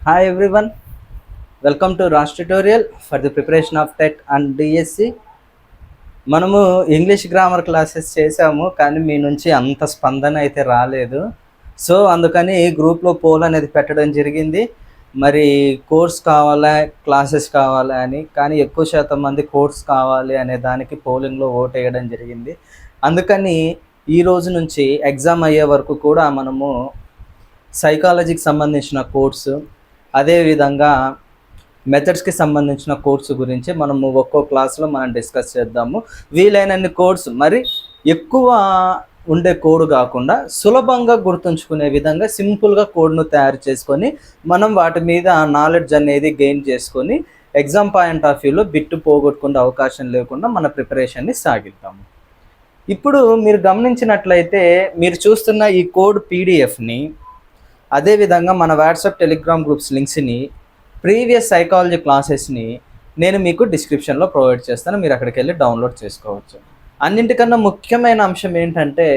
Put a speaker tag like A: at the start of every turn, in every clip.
A: Hi everyone, welcome to Raj tutorial for the preparation of TET and DSC. మనము English grammar classes చేసాము, కానీ మీ నుంచి అంత స్పందన అయితే రాలేదు. సో అందుకని గ్రూప్లో పోల్ అనేది పెట్టడం జరిగింది. మరి కోర్స్ కావాలా క్లాసెస్ కావాలా అని, కానీ ఎక్కువ శాతం మంది కోర్స్ కావాలి అనే దానికి పోలింగ్లో ఓట్ వేయడం జరిగింది. అందుకని ఈ రోజు నుంచి ఎగ్జామ్ అయ్యే వరకు కూడా మనము సైకాలజీకి సంబంధించిన కోర్సు, అదేవిధంగా మెథడ్స్కి సంబంధించిన కోర్సు గురించి మనము ఒక్కో క్లాస్లో మనం డిస్కస్ చేద్దాము. వీలైనన్ని కోడ్స్, మరి ఎక్కువ ఉండే కోడ్ కాకుండా సులభంగా గుర్తుంచుకునే విధంగా సింపుల్గా కోడ్ను తయారు చేసుకొని మనం వాటి మీద నాలెడ్జ్ అనేది గెయిన్ చేసుకొని ఎగ్జామ్ పాయింట్ ఆఫ్ వ్యూలో బిట్టు పోగొట్టుకునే అవకాశం లేకుండా మన ప్రిపరేషన్ని సాగిద్దాము. ఇప్పుడు మీరు గమనించినట్లయితే మీరు చూస్తున్న ఈ కోడ్ పీడిఎఫ్ని, అదేవిధంగా మన వాట్సాప్ టెలిగ్రామ్ గ్రూప్స్ లింక్స్ని, ప్రీవియస్ సైకాలజీ క్లాసెస్ని నేను మీకు డిస్క్రిప్షన్లో ప్రొవైడ్ చేస్తాను. మీరు అక్కడికి వెళ్ళి డౌన్లోడ్ చేసుకోవచ్చు. అన్నింటికన్నా ముఖ్యమైన అంశం ఏంటంటే,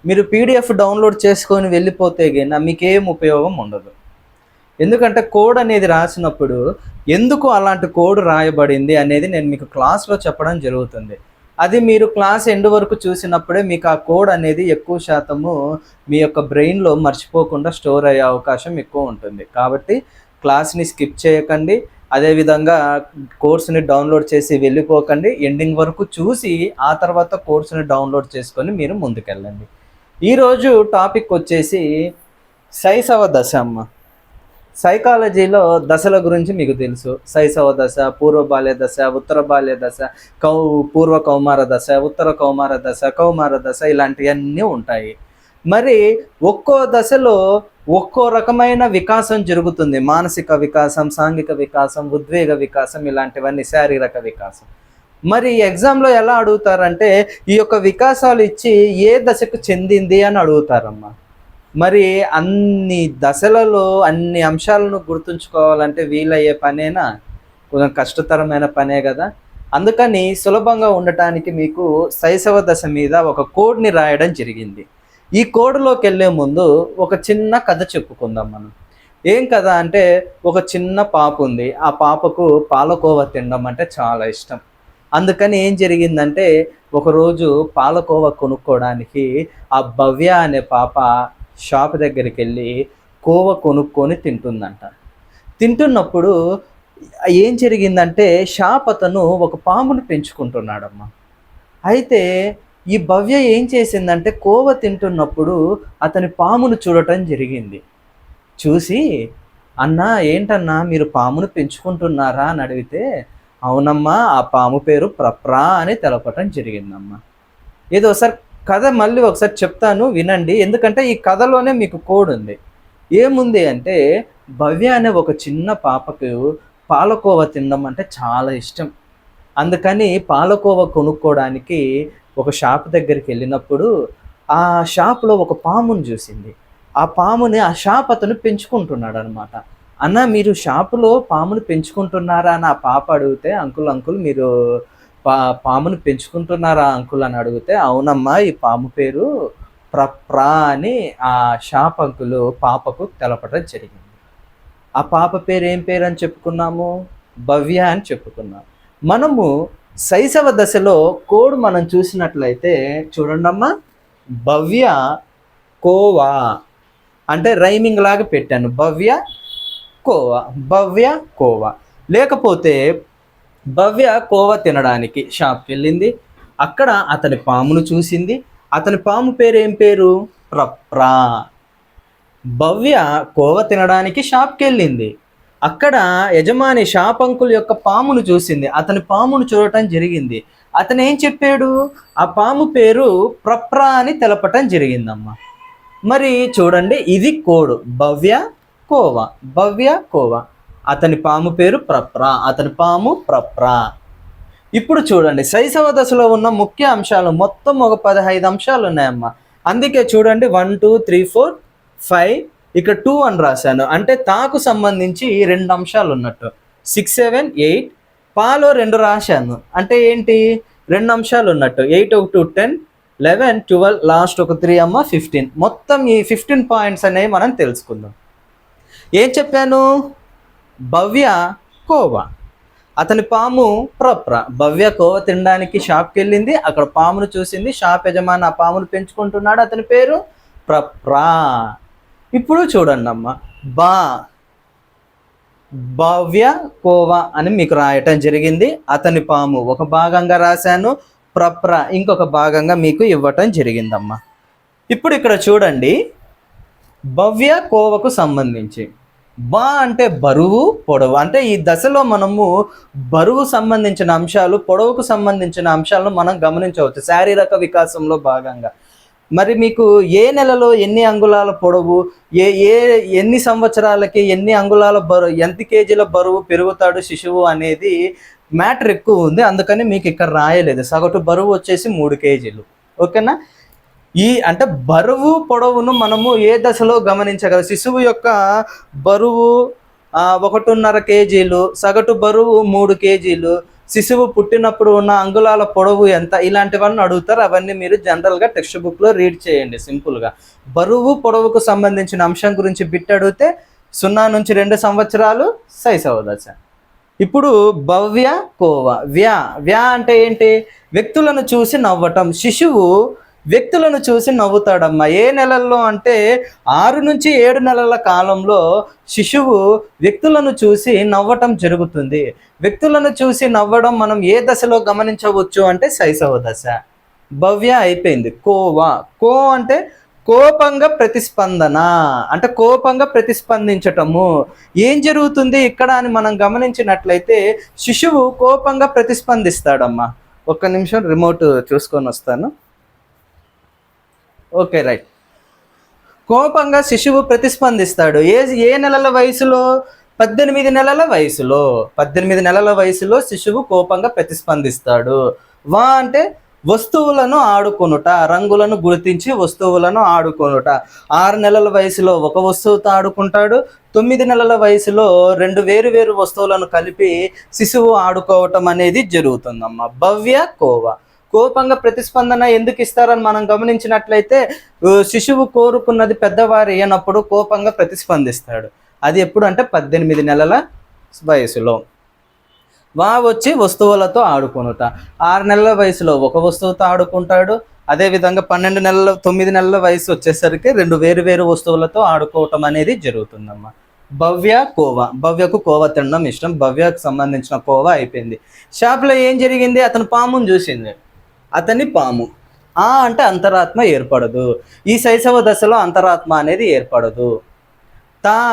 A: మీరు పీడిఎఫ్ డౌన్లోడ్ చేసుకొని వెళ్ళిపోతే గిన మీకేం ఉపయోగం ఉండదు. ఎందుకంటే కోడ్ అనేది రాసినప్పుడు ఎందుకు అలాంటి కోడ్ రాయబడింది అనేది నేను మీకు క్లాస్లో చెప్పడం జరుగుతుంది. అది మీరు క్లాస్ ఎండ్ వరకు చూసినప్పుడే మీకు ఆ కోడ్ అనేది ఎక్కువ శాతము మీ యొక్క బ్రెయిన్లో మర్చిపోకుండా స్టోర్ అయ్యే అవకాశం ఎక్కువ ఉంటుంది. కాబట్టి క్లాస్ని స్కిప్ చేయకండి, అదేవిధంగా కోర్సుని డౌన్లోడ్ చేసి వెళ్ళిపోకండి. ఎండింగ్ వరకు చూసి ఆ తర్వాత కోర్సుని డౌన్లోడ్ చేసుకొని మీరు ముందుకెళ్ళండి. ఈరోజు టాపిక్ వచ్చేసి శైశవ దశ అమ్మ. సైకాలజీలో దశల గురించి మీకు తెలుసు. శైశవ దశ, పూర్వ బాల్య దశ, ఉత్తర బాల్య దశ, పూర్వ కౌమార దశ, ఉత్తర కౌమార దశ, కౌమార దశ, ఇలాంటివన్నీ ఉంటాయి. మరి ఒక్కో దశలో ఒక్కో రకమైన వికాసం జరుగుతుంది. మానసిక వికాసం, సాంఘిక వికాసం, ఉద్వేగ వికాసం, ఇలాంటివన్నీ శారీరక వికాసం. మరి ఎగ్జామ్లో ఎలా అడుగుతారంటే ఈ యొక్క వికాసాలు ఇచ్చి ఏ దశకు చెందింది అని అడుగుతారమ్మా. మరి అన్ని దశలలో అన్ని అంశాలను గుర్తుంచుకోవాలంటే వీలయ్యే పనేనా? కొంచెం కష్టతరమైన పనే కదా. అందుకని సులభంగా ఉండటానికి మీకు శైశవ దశ మీద ఒక కోడ్ని రాయడం జరిగింది. ఈ కోడ్లోకి వెళ్ళే ముందు ఒక చిన్న కథ చెప్పుకుందాం మనం. ఏం కథ అంటే, ఒక చిన్న పాప ఉంది. ఆ పాపకు పాలకోవా తినడం అంటే చాలా ఇష్టం. అందుకని ఏం జరిగిందంటే, ఒకరోజు పాలకోవా కొనుక్కోవడానికి ఆ భవ్య అనే పాప షాప్ దగ్గరికి వెళ్ళి కోవా కొనుక్కొని తింటుందంట. తింటున్నప్పుడు ఏం జరిగిందంటే, షాప్ అతను ఒక పాముని పెంచుకుంటున్నాడమ్మా. అయితే ఈ భవ్య ఏం చేసిందంటే, కోవ తింటున్నప్పుడు అతని పామును చూడటం జరిగింది. చూసి, అన్నా ఏంటన్నా మీరు పామును పెంచుకుంటున్నారా అని అడిగితే, అవునమ్మా ఆ పాము పేరు ప్రప్రా అని తెలపటం జరిగిందమ్మా. ఏదో ఒకసారి కథ మళ్ళీ ఒకసారి చెప్తాను వినండి, ఎందుకంటే ఈ కథలోనే మీకు కోడ్ ఉంది. ఏముంది అంటే, భవ్య అనే ఒక చిన్న పాపకు పాలకోవ తినడం అంటే చాలా ఇష్టం. అందుకని పాలకోవ కొనుక్కోవడానికి ఒక షాప్ దగ్గరికి వెళ్ళినప్పుడు ఆ షాప్లో ఒక పాముని చూసింది. ఆ పాముని ఆ షాప్ అతను పెంచుకుంటున్నాడు అనమాట. అన్న మీరు షాపులో పాముని పెంచుకుంటున్నారా అని ఆ పాప అడిగితే, అంకుల్ మీరు పాముని పెంచుకుంటున్నారా అంకుల్ అని అడిగితే, అవునమ్మా ఈ పాము పేరు ప్రప్రా అని ఆ షాప్ అంకులు పాపకు తెలపడం జరిగింది. ఆ పాప పేరు ఏం పేరు అని చెప్పుకున్నాము? భవ్య అని చెప్పుకున్నాం. మనము శైశవ దశలో కోడ్ మనం చూసినట్లయితే చూడండమ్మా, భవ్య కోవా అంటే రైమింగ్ లాగా పెట్టాను. భవ్య కోవా, భవ్య కోవా. లేకపోతే భవ్య కోవా తినడానికి షాప్కి వెళ్ళింది. అక్కడ అతని పామును చూసింది. అతని పాము పేరు ఏం పేరు? ప్రప్రా. భవ్య కోవా తినడానికి షాప్కి వెళ్ళింది. అక్కడ యజమాని షాప్ అంకుల్ యొక్క పామును చూసింది. అతని పామును చూడటం జరిగింది. అతను ఏం చెప్పాడు? ఆ పాము పేరు ప్రప్రా అని తెలపటం జరిగిందమ్మా. మరి చూడండి, ఇది కోడ్. భవ్య కోవా, భవ్య కోవా. అతని పాము పేరు ప్రప్రా, అతని పాము ప్రప్రా. ఇప్పుడు చూడండి, శైశవ దశలో ఉన్న ముఖ్య అంశాలు మొత్తం ఒక 15 అంశాలు ఉన్నాయమ్మా. అందుకే చూడండి 1 2 3 4 5, ఇక్కడ 2 అని రాశాను. అంటే తాకు సంబంధించి 2 అంశాలు ఉన్నట్టు. 6 7 8, పాలో 2 రాశాను. అంటే ఏంటి? 2 అంశాలు ఉన్నట్టు. 8 1 2 10, 11 12, లాస్ట్ ఒక 3 అమ్మ 15. మొత్తం ఈ 15 పాయింట్స్ అనేవి మనం తెలుసుకుందాం. ఏం చెప్పాను? భవ్య కోవ, అతని పాము ప్రప్ర. భవ్య కోవ తినడానికి షాప్కి వెళ్ళింది, అక్కడ పామును చూసింది, షాప్ యజమాని ఆ పామును పెంచుకుంటున్నాడు, అతని పేరు ప్రప్రా. ఇప్పుడు చూడండి అమ్మ, బా భవ్య కోవ అని మీకు రాయటం జరిగింది. అతని పాము ఒక భాగంగా రాశాను, ప్రప్ర ఇంకొక భాగంగా మీకు ఇవ్వటం జరిగిందమ్మా. ఇప్పుడు ఇక్కడ చూడండి, భవ్య కోవకు సంబంధించి బా అంటే బరువు, పొడవు. అంటే ఈ దశలో మనము బరువు సంబంధించిన అంశాలు, పొడవుకు సంబంధించిన అంశాలను మనం గమనించవచ్చు శారీరక వికాసంలో భాగంగా. మరి మీకు ఏ నెలలో ఎన్ని అంగుళాల పొడవు, ఎన్ని సంవత్సరాలకి ఎన్ని అంగుళాల బరువు, ఎంత కేజీల బరువు పెరుగుతాడు శిశువు అనేది మ్యాటర్ ఎక్కువ ఉంది, అందుకని మీకు ఇక్కడ రాయలేదు. సగటు బరువు వచ్చేసి 3 కేజీలు. ఓకేనా? అంటే బరువు పొడవును మనము ఏ దశలో గమనించగలం? శిశువు యొక్క బరువు 1.5 కేజీలు, సగటు బరువు 3 కేజీలు, శిశువు పుట్టినప్పుడు ఉన్న అంగుళాల పొడవు ఎంత, ఇలాంటివన్నీ అడుగుతారు. అవన్నీ మీరు జనరల్గా టెక్స్ట్ బుక్లో రీడ్ చేయండి సింపుల్గా. బరువు పొడవుకు సంబంధించిన అంశం గురించి బిట్ అడిగితే 0 నుంచి 2 సంవత్సరాలు శైశవ దశ. ఇప్పుడు భవ్య కోవ. వ్యా అంటే ఏంటి? వ్యక్తులను చూసి నవ్వటం. శిశువు వ్యక్తులను చూసి నవ్వుతాడమ్మా. ఏ నెలల్లో అంటే 6 నుంచి 7 నెలల కాలంలో శిశువు వ్యక్తులను చూసి నవ్వటం జరుగుతుంది. వ్యక్తులను చూసి నవ్వడం మనం ఏ దశలో గమనించవచ్చు అంటే శైశవ దశ. భవ్య అయిపోయింది. కోవా. కో అంటే కోపంగా ప్రతిస్పందన, అంటే కోపంగా ప్రతిస్పందించటము. ఏం జరుగుతుంది ఇక్కడ అని మనం గమనించినట్లయితే శిశువు కోపంగా ప్రతిస్పందిస్తాడమ్మా. ఒక్క నిమిషం రిమోట్ చూసుకొని వస్తాను. Okay, right. కోపంగా శిశువు ప్రతిస్పందిస్తాడు. ఏ నెలల వయసులో? 18 నెలల వయసులో. 18 నెలల వయసులో శిశువు కోపంగా ప్రతిస్పందిస్తాడు. వా అంటే వస్తువులను ఆడుకొనుట, రంగులను గుర్తించి వస్తువులను ఆడుకొనుట. 6 నెలల వయసులో ఒక వస్తువుతో ఆడుకుంటాడు. 9 నెలల వయసులో 2 వేరు వస్తువులను కలిపి శిశువు ఆడుకోవటం అనేది జరుగుతుందమ్మా. భవ్య కోవ. కోపంగా ప్రతిస్పందన ఎందుకు ఇస్తారని మనం గమనించినట్లయితే శిశువు కోరుకున్నది పెద్దవారు అయినప్పుడు కోపంగా ప్రతిస్పందిస్తాడు. అది ఎప్పుడు అంటే 18 నెలల వయసులో. వా వచ్చి వస్తువులతో ఆడుకొనుట. 6 నెలల వయసులో ఒక వస్తువుతో ఆడుకుంటాడు. అదేవిధంగా 9 నెలల వయసు వచ్చేసరికి 2 వేరు వస్తువులతో ఆడుకోవటం అనేది జరుగుతుందమ్మా. భవ్య కోవ. భవ్యకు కోవ తినడం ఇష్టం. భవ్యకు సంబంధించిన కోవ అయిపోయింది. షాప్లో ఏం జరిగింది? అతను పామును చూసింది. అతని పాము. అంటే అంతరాత్మ ఏర్పడదు. ఈ శైశవ దశలో అంతరాత్మ అనేది ఏర్పడదు.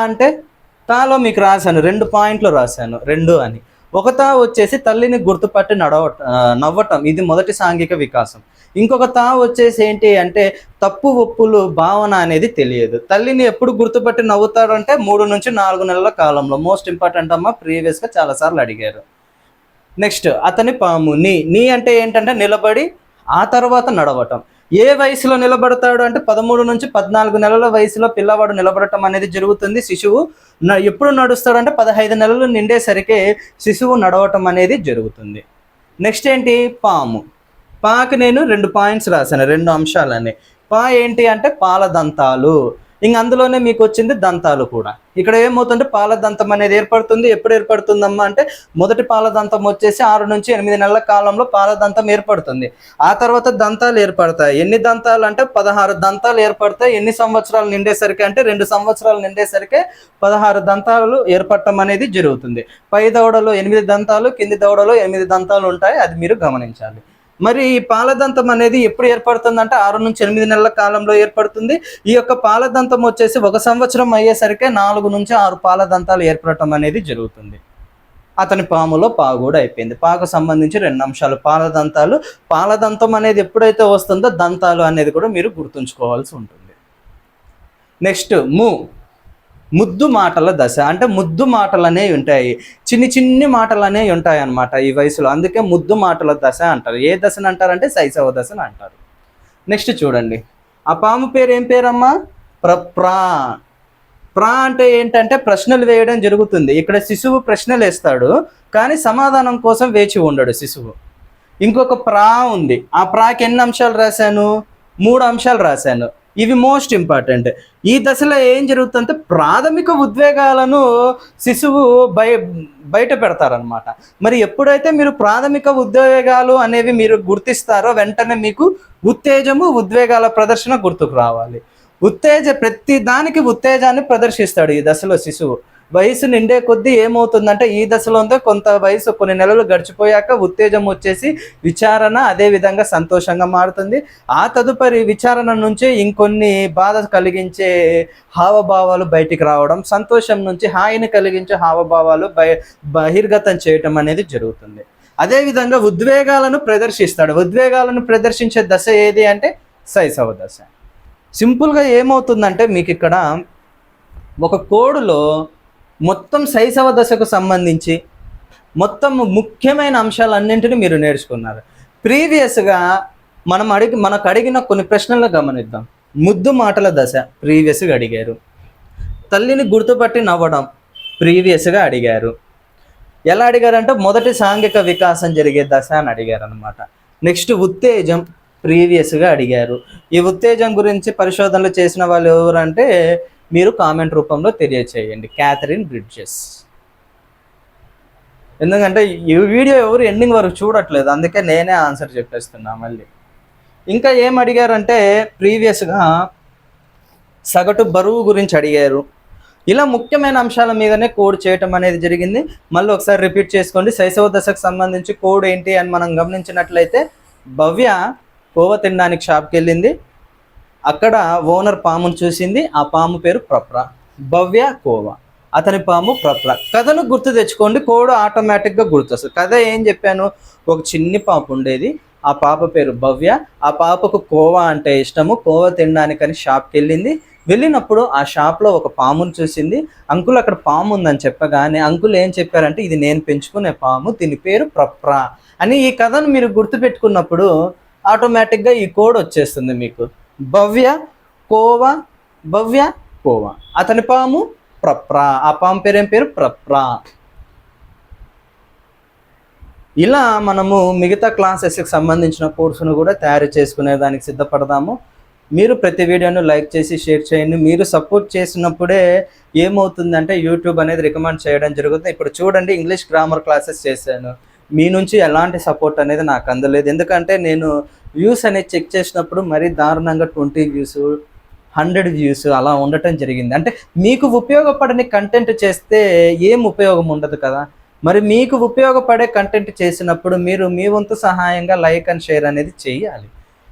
A: అంటే తాలో మీకు రాశాను, 2 పాయింట్లు రాశాను, 2 అని. ఒక తా వచ్చేసి తల్లిని గుర్తుపట్టి నవ్వటం, ఇది మొదటి సాంఘిక వికాసం. ఇంకొక తా వచ్చేసి ఏంటి అంటే తప్పు ఒప్పులు భావన అనేది తెలియదు. తల్లిని ఎప్పుడు గుర్తుపట్టి నవ్వుతాడంటే 3 నుంచి 4 నెలల కాలంలో. మోస్ట్ ఇంపార్టెంట్ అమ్మా, ప్రీవియస్గా చాలాసార్లు అడిగారు. నెక్స్ట్ అతని పాము. నీ అంటే ఏంటంటే నిలబడి ఆ తర్వాత నడవటం. ఏ వయసులో నిలబడతాడు అంటే 13 నుంచి 14 నెలల వయసులో పిల్లవాడు నిలబడటం అనేది జరుగుతుంది. శిశువు ఎప్పుడు నడుస్తాడంటే 15 నెలలు నిండేసరికి శిశువు నడవటం అనేది జరుగుతుంది. నెక్స్ట్ ఏంటి? పాము. పాకి నేను 2 పాయింట్స్ రాశాను, 2 అంశాలని. పా ఏంటి అంటే పాలదంతాలు. ఇంక అందులోనే మీకు వచ్చింది దంతాలు కూడా. ఇక్కడ ఏమవుతుంటే పాలదంతం అనేది ఏర్పడుతుంది. ఎప్పుడు ఏర్పడుతుందమ్మా అంటే మొదటి పాలదంతం వచ్చేసి 6 నుంచి 8 నెలల కాలంలో పాలదంతం ఏర్పడుతుంది. ఆ తర్వాత దంతాలు ఏర్పడతాయి. ఎన్ని దంతాలు అంటే 16 దంతాలు ఏర్పడతాయి. ఎన్ని సంవత్సరాలు నిండేసరికి అంటే 2 సంవత్సరాలు నిండేసరికి 16 దంతాలు ఏర్పడటం అనేది జరుగుతుంది. పై దవడలో 8 దంతాలు, కింది దవడలో 8 దంతాలు ఉంటాయి. అది మీరు గమనించాలి. మరి ఈ పాలదంతం అనేది ఎప్పుడు ఏర్పడుతుంది అంటే 6 నుంచి 8 నెలల కాలంలో ఏర్పడుతుంది. ఈ యొక్క పాలదంతం వచ్చేసి 1 సంవత్సరం అయ్యేసరికి 4 నుంచి 6 పాలదంతాలు ఏర్పడటం అనేది జరుగుతుంది. అతని పాములో పా కూడా అయిపోయింది. పాకు సంబంధించి 2 అంశాలు. పాలదంతాలు. పాలదంతం అనేది ఎప్పుడైతే వస్తుందో దంతాలు అనేది కూడా మీరు గుర్తుంచుకోవాల్సి ఉంటుంది. నెక్స్ట్ ముద్దు మాటల దశ. అంటే ముద్దు మాటలు అనేవి ఉంటాయి, చిన్ని మాటలు అనేవి ఉంటాయి అన్నమాట ఈ వయసులో. అందుకే ముద్దు మాటల దశ అంటారు. ఏ దశను అంటారంటే శైశవ దశను అంటారు. నెక్స్ట్ చూడండి, ఆ పాము పేరు ఏం పేరమ్మా? ప్రా అంటే ఏంటంటే ప్రశ్నలు వేయడం జరుగుతుంది. ఇక్కడ శిశువు ప్రశ్నలు వేస్తాడు, కానీ సమాధానం కోసం వేచి ఉండడు శిశువు. ఇంకొక ప్రా ఉంది. ఆ ప్రాకి ఎన్ని అంశాలు రాశాను? 3 అంశాలు రాశాను. ఇవి మోస్ట్ ఇంపార్టెంట్. ఈ దశలో ఏం జరుగుతుందంటే ప్రాథమిక ఉద్వేగాలను శిశువు బయట పెడతారనమాట. మరి ఎప్పుడైతే మీరు ప్రాథమిక ఉద్వేగాలు అనేవి మీరు గుర్తిస్తారో వెంటనే మీకు ఉత్తేజము, ఉద్వేగాల ప్రదర్శన గుర్తుకు రావాలి. ప్రతి దానికి ఉత్తేజాన్ని ప్రదర్శిస్తాడు ఈ దశలో శిశువు. వయసు నిండే కొద్దీ ఏమవుతుందంటే ఈ దశలో కొంత వయసు కొన్ని నెలలు గడిచిపోయాక ఉత్తేజం వచ్చేసి విచారణ, అదే విధంగా సంతోషంగా మారుతుంది. ఆ తదుపరి విచారణ నుంచి ఇంకొన్ని బాధ కలిగించే హావభావాలు బయటికి రావడం, సంతోషం నుంచి హాయిని కలిగించే హావభావాలు బహిర్గతం చేయటం అనేది జరుగుతుంది. అదేవిధంగా ఉద్వేగాలను ప్రదర్శిస్తాడు. ఉద్వేగాలను ప్రదర్శించే దశ ఏది అంటే శైశవ దశ. సింపుల్గా ఏమవుతుందంటే మీకు ఇక్కడ ఒక కోడులో మొత్తం శైశవ దశకు సంబంధించి మొత్తం ముఖ్యమైన అంశాలన్నింటినీ మీరు నేర్చుకున్నారు. ప్రీవియస్గా మనకు అడిగిన కొన్ని ప్రశ్నలు గమనిద్దాం. ముద్దు మాటల దశ ప్రీవియస్గా అడిగారు. తల్లిని గుర్తుపట్టి నవ్వడం ప్రీవియస్గా అడిగారు. ఎలా అడిగారంటే మొదటి సాంఘిక వికాసం జరిగే దశ అని అడిగారు అనమాట. నెక్స్ట్ ఉత్తేజం ప్రీవియస్గా అడిగారు. ఈ ఉత్తేజం గురించి పరిశోధనలు చేసిన వాళ్ళు ఎవరంటే మీరు కామెంట్ రూపంలో తెలియచేయండి. Catherine Bridges. ఎందుకంటే ఈ వీడియో ఎవరు ఎండింగ్ వరకు చూడట్లేదు, అందుకే నేనే ఆన్సర్ చెప్పేస్తున్నా మళ్ళీ. ఇంకా ఏం అడిగారంటే ప్రీవియస్గా సగటు బరువు గురించి అడిగారు. ఇలా ముఖ్యమైన అంశాల మీదనే కోడ్ చేయటం అనేది జరిగింది. మళ్ళీ ఒకసారి రిపీట్ చేసుకోండి. శైశవ దశకు సంబంధించి కోడ్ ఏంటి అని మనం గమనించినట్లయితే భవ్య కోవ తినడానికి షాప్కి వెళ్ళింది. అక్కడ ఓనర్ పామును చూసింది. ఆ పాము పేరు ప్రప్ర. భవ్య కోవ, అతని పాము ప్రప్ర. కథను గుర్తు తెచ్చుకోండి, కోడ్ ఆటోమేటిక్గా గుర్తొస్తుంది. కథ ఏం చెప్పాను, ఒక చిన్ని పాప ఉండేది. ఆ పాప పేరు భవ్య. ఆ పాపకు కోవా అంటే ఇష్టము. కోవా తినడానికని షాప్కి వెళ్ళింది. వెళ్ళినప్పుడు ఆ షాప్లో ఒక పామును చూసింది. అంకుల్ అక్కడ పాము ఉందని చెప్పగానే అంకుల్ ఏం చెప్పారంటే ఇది నేను పెంచుకునే పాము, దీని పేరు ప్రప్ర అని. ఈ కథను మీరు గుర్తుపెట్టుకున్నప్పుడు ఆటోమేటిక్గా ఈ కోడ్ వచ్చేస్తుంది మీకు. భవ్య కోవ, భవ్య కోవ, అతని పాము ప్రప్ర. ఆ పాము పేరేం పేరు ప్రప్ర. ఇలా మనము మిగతా క్లాసెస్కి సంబంధించిన కోర్సును కూడా తయారు చేసుకునే దానికి సిద్ధపడదాము. మీరు ప్రతి వీడియోను లైక్ చేసి షేర్ చేయండి. మీరు సపోర్ట్ చేసినప్పుడే ఏమవుతుందంటే యూట్యూబ్ అనేది రికమెండ్ చేయడం జరుగుతుంది. ఇప్పుడు చూడండి, ఇంగ్లీష్ గ్రామర్ క్లాసెస్ చేశాను, మీ నుంచి ఎలాంటి సపోర్ట్ అనేది నాకు అందలేదు. ఎందుకంటే నేను వ్యూస్ అనేది చెక్ చేసినప్పుడు మరీ దారుణంగా 20 వ్యూస్ 100 వ్యూస్ అలా ఉండటం జరిగింది. అంటే మీకు ఉపయోగపడని కంటెంట్ చేస్తే ఏం ఉపయోగం ఉండదు కదా. మరి మీకు ఉపయోగపడే కంటెంట్ చేసినప్పుడు మీరు మీ వంతు సహాయంగా లైక్ అండ్ షేర్ అనేది చేయాలి.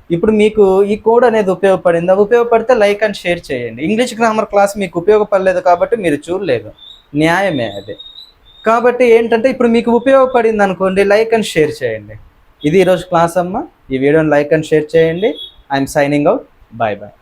A: ఇప్పుడు మీకు ఈ కోడ్ అనేది ఉపయోగపడిందా? ఉపయోగపడితే లైక్ అండ్ షేర్ చేయండి. ఇంగ్లీష్ గ్రామర్ క్లాస్ మీకు ఉపయోగపడలేదు కాబట్టి మీరు చూడలేదు, న్యాయమే అదే. కాబట్టి ఏంటంటే ఇప్పుడు మీకు ఉపయోగపడింది అనుకోండి, లైక్ అండ్ షేర్ చేయండి. ఇది ఈరోజు క్లాస్ అమ్మ. ఈ వీడియోని లైక్ అండ్ షేర్ చేయండి. I'm signing out. Bye bye.